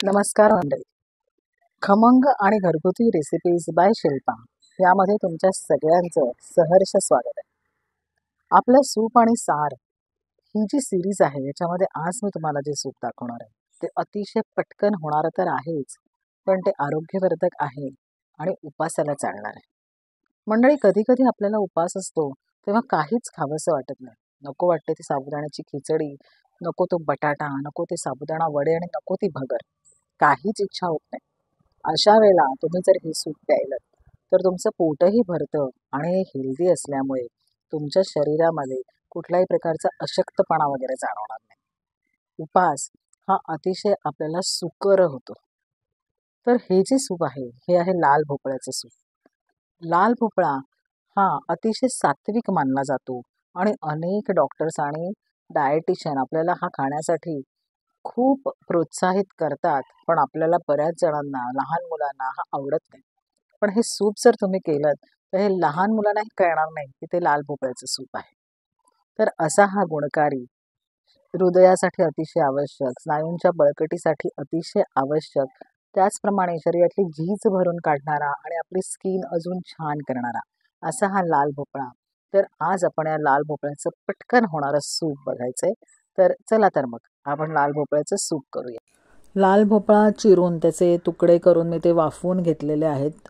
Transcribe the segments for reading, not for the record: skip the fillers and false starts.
नमस्कार मंडळी. खमंग आणि घरगुती रेसिपीज बाय शिल्पा यामध्ये तुमच्या सगळ्यांचं सहर्ष स्वागत आहे. आपलं सूप आणि सार ही जी सिरीज आहे याच्यामध्ये आज मी तुम्हाला जे सूप दाखवणार आहे ते अतिशय पटकन होणारं तर आहेच, पण ते आरोग्यवर्धक आहे आणि उपासाला चालणार आहे. मंडळी, कधी कधी आपल्याला उपास असतो तेव्हा काहीच खावंसं वाटत नाही. नको वाटते ती साबुदाण्याची खिचडी, नको तो बटाटा, नको ते साबुदाणा वडे आणि नको ती भगर. काहीच इच्छा होत नाही. अशा वेळेला तुम्ही जर हे सूप प्यायलं तर तुमचं पोटही भरतं आणि हे हेल्दी असल्यामुळे तुमच्या शरीरामध्ये कुठल्याही प्रकारचा अशक्तपणा वगैरे जाणवणार नाही. उपास हा अतिशय आपल्याला सुकर होतो. तर हे जे सूप आहे हे आहे लाल भोपळ्याचं सूप. लाल भोपळा हा अतिशय सात्विक मानला जातो आणि अनेक डॉक्टर्स आणि डायटिशियन आपल्याला हा खाण्यासाठी खूप प्रोत्साहित करतात, पण आपल्याला बऱ्याच जणांना, लहान मुलांना हा आवडत नाही. पण हे सूप जर तुम्ही केलं तर हे लहान मुलांनाही कळणार नाही की ते लाल भोपळ्याचं सूप आहे. तर असा हा गुणकारी, हृदयासाठी अतिशय आवश्यक, स्नायूंच्या बळकटीसाठी अतिशय आवश्यक, त्याचप्रमाणे शरीरातली झीज भरून काढणारा आणि आपली स्किन अजून छान करणारा असा हा लाल भोपळा. तर आज आपण या लाल भोपळ्याचं पटकन होणारं सूप बघायचंय. तर चला तर मग आपण लाल भोपळ्याचं सूप करूया. लाल भोपळा चिरून त्याचे तुकडे करून मी ते वाफवून घेतलेले आहेत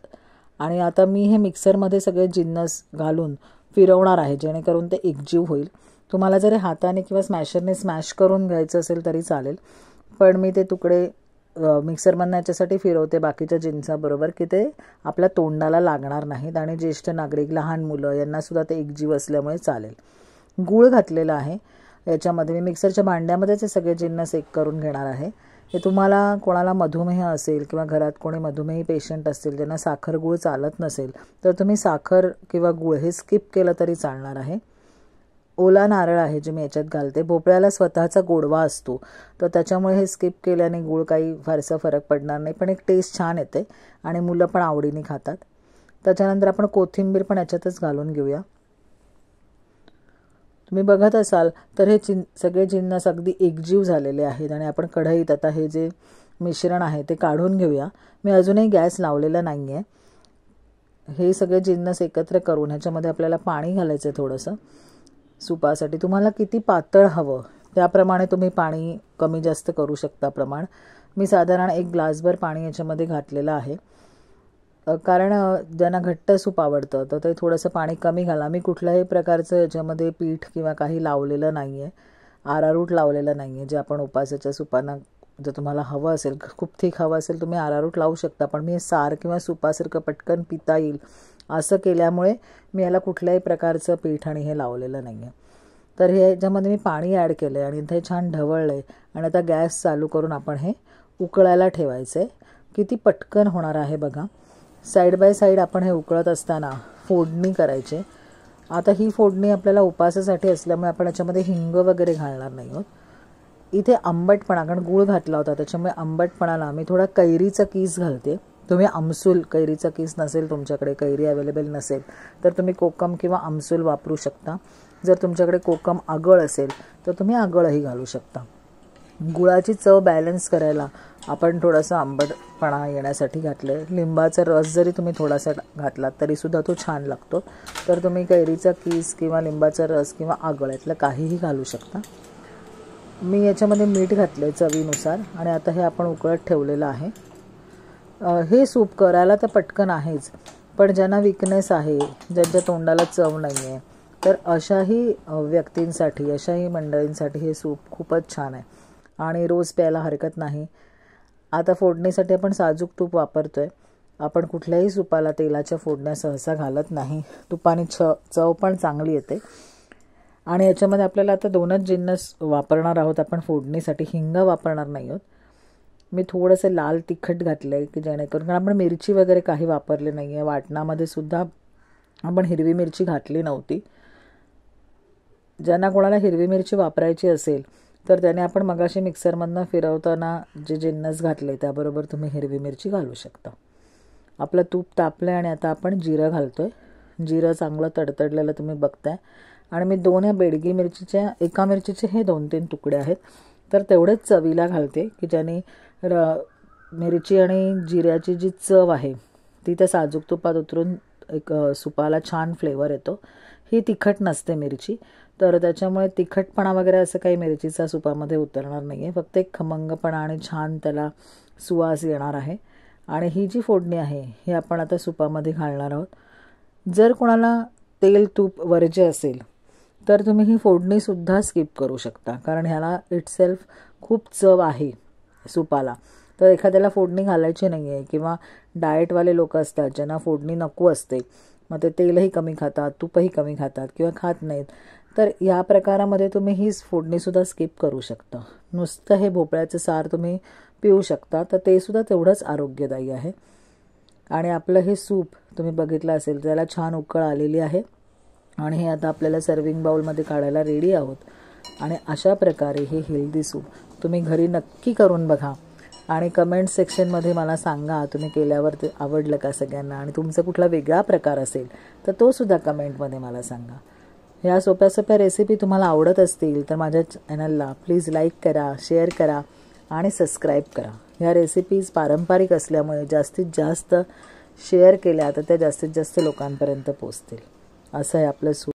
आणि आता मी हे मिक्सरमध्ये सगळे जिन्नस घालून फिरवणार आहे जेणेकरून ते एकजीव होईल. तुम्हाला जर हाताने किंवा स्मॅशरने स्मॅश करून घ्यायचं असेल तरी चालेल, पण मी ते तुकडे मिक्सरमधनं याच्यासाठी फिरवते बाकीच्या जिन्साबरोबर की ते आपल्या तोंडाला लागणार नाहीत आणि ज्येष्ठ नागरिक, लहान मुलं यांनासुद्धा ते एकजीव असल्यामुळे चालेल. गूळ घातलेला आहे याच्यामध्ये. मी मिक्सरच्या भांड्यामध्येच हे सगळे जिन्नस एक करून घेणार आहे. हे तुम्हाला कोणाला मधुमेह असेल किंवा घरात कोणी मधुमेही पेशंट असतील ज्यांना साखर गूळ चालत नसेल तर तुम्ही साखर किंवा गूळ हे स्किप केलं तरी चालणार आहे. ओला नारळ आहे जे मी याच्यात घालते. भोपळ्याला स्वतःचा गोडवा असतो तर त्याच्यामुळे हे स्किप केल्याने गूळ काही फारसा फरक पडणार नाही, पण एक टेस्ट छान येते आणि मुलं पण आवडीने खातात. त्याच्यानंतर आपण कोथिंबीर पण याच्यातच घालून घेऊया. तुम्ही बघत असाल तर हे सगळे जिन्नस अगदी एकजीव झालेले आहेत आणि आपण कढईत आता हे जे मिश्रण आहे ते काढून घेऊया. मी अजूनही गॅस लावलेला नाही आहे. हे सगळे जिन्नस एकत्र करून ह्याच्यामध्ये आपल्याला पाणी घालायचं आहे थोडंसं सुपासाठी. तुम्हाला किती पातळ हवं त्याप्रमाणे तुम्ही पाणी कमी जास्त करू शकता प्रमाण. मी साधारण 1 ग्लासभर पाणी याच्यामध्ये घातलेलं आहे, कारण ज्यांना घट्ट सूप आवडतं तर ते थोडंसं पाणी कमी घाला. मी कुठल्याही प्रकारचं याच्यामध्ये पीठ किंवा काही लावलेलं नाही आहे, आरारूट लावलेलं नाही आहे. जे आपण उपासाच्या सुपांना जर तुम्हाला हवं असेल, खूप थिक हवं असेल तुम्ही आरारूट लावू शकता, पण मी सार किंवा सुपासारखं पटकन पिता येईल असं केल्यामुळे मी याला कुठल्याही प्रकारचं पीठ आणि हे लावलेलं नाही आहे. तर हे याच्यामध्ये मी पाणी ॲड केलं आहे आणि इथे छान ढवळलं आहे आणि आता गॅस चालू करून आपण हे उकळायला ठेवायचं आहे. किती पटकन होणार आहे बघा. साईड बाय साईड आपण हे उकळत असताना फोडणी करायची. आता ही फोडणी आपल्याला उपासासाठी असल्यामुळे आपण याच्यामध्ये हिंग वगैरे घालणार नाही आहोत. इथे आंबटपणा, कारण गूळ घातला होता त्याच्यामुळे आंबटपणाला मी थोडा कैरीचा कीस घालते. तुम्ही आमसूल, कैरीचा कीस नसेल तुमच्याकडे, कैरी अवेलेबल नसेल तर तुम्ही कोकम किंवा आमसूल वापरू शकता. जर तुमच्याकडे कोकम आगळ असेल तर तुम्ही आगळही घालू शकता. गुळाची चव बॅलन्स करायला आपण थोडासा आंबटपणा येण्यासाठी घातलं आहे. लिंबाचा रस जरी तुम्ही थोडासा घातलात तरीसुद्धा तो छान लागतो. तर तुम्ही कैरीचा कीस किंवा लिंबाचा रस किंवा आगळ यातलं काहीही घालू शकता. मी याच्यामध्ये मीठ घातलं आहे चवीनुसार आणि आता हे आपण उकळत ठेवलेलं आहे. हे सूप करायला तर पटकन आहेच, पण ज्यांना विकनेस आहे, ज्यांच्या तोंडाला चव नाही आहे, तर अशाही व्यक्तींसाठी, अशाही मंडळींसाठी हे सूप खूपच छान आहे आणि रोज प्यायला हरकत नाही. आता फोडणीसाठी आपण साजूक तूप वापरतो आहे. आपण कुठल्याही सुपाला तेलाच्या फोडण्या सहसा घालत नाही. तुपाने चव पण चांगली येते. आणि याच्यामध्ये आपल्याला आता 2च जिन्नस वापरणार आहोत आपण फोडणीसाठी. हिंग वापरणार नाही आहोत. मी थोडंसं लाल तिखट घातलं आहे की जेणेकरून, कारण आपण मिरची वगैरे काही वापरले नाही आहे. वाटणामध्ये सुद्धा आपण हिरवी मिरची घातली नव्हती. ज्यांना कोणाला हिरवी मिरची वापरायची असेल तर त्याने आपण मगाशी मिक्सरमधनं फिरवताना जे जिन्नस घातले त्याबरोबर तुम्ही हिरवी मिरची घालू शकता. आपलं तूप तापलं आहे आणि आता आपण जिरं घालतो आहे. जिरं चांगलं तडतडलेलं तुम्ही बघताय. आणि मी 2 या बेडगी मिरचीच्या, एका मिरचीचे हे 2-3 तुकडे आहेत तर तेवढेच चवीला घालते की ज्याने मिरची आणि जिऱ्याची जी चव आहे ती त्या साजूक तुपात उतरून एक सुपाला छान फ्लेवर येतो. ही तिखट नसते मिरची, तर त्याच्यामुळे तिखटपणा वगैरे असं काही मिरचीचा सुपामध्ये उतरणार नाही आहे. फक्त एक खमंगपणा आणि छान त्याला सुवास येणार आहे. आणि ही जी फोडणी आहे ही आपण आता सुपामध्ये घालणार आहोत. जर कोणाला तेल तूप वर्ज्य असेल तर तुम्ही ही फोडणीसुद्धा स्किप करू शकता, कारण ह्याला इटसेल्फ खूप चव आहे सुपाला. तर एखाद्याला फोडणी घालायची नाही आहे किंवा डाएटवाले लोक असतात ज्यांना फोडणी नको असते, मग ते तेलही कमी खातात, तूपही कमी खातात किंवा खात नाहीत, तर या प्रकारामध्ये तुम्ही ही फोडणीसुद्धा स्किप करू शकता. नुसतं हे भोपळ्याचं सार तुम्ही पिऊ शकता, तर ते सुद्धा तेवढंच आरोग्यदायी आहे. आणि आपलं हे सूप तुम्ही बघितलं असेल, त्याला छान उकळ आलेली आहे आणि हे आता आपल्याला सर्विंग बाउलमध्ये काढायला रेडी आहोत. आणि अशा प्रकारे हे हेल्दी सूप तुम्ही घरी नक्की करून बघा आणि कमेंट सेक्शनमध्ये मला सांगा तुम्ही केल्यावर ते आवडलं का सगळ्यांना, आणि तुमचा कुठला वेगळा प्रकार असेल तर तो सुद्धा कमेंटमध्ये मला सांगा. ह्या सोप्या सोप्या रेसिपी तुम्हाला आवडत असतील तर माझ्या चॅनलला प्लीज लाईक करा, शेअर करा आणि सबस्क्राईब करा. ह्या रेसिपीज पारंपरिक असल्यामुळे जास्तीत जास्त शेअर केल्या तर त्या जास्तीत जास्त लोकांपर्यंत पोचतील. असं आहे आपलं सूप.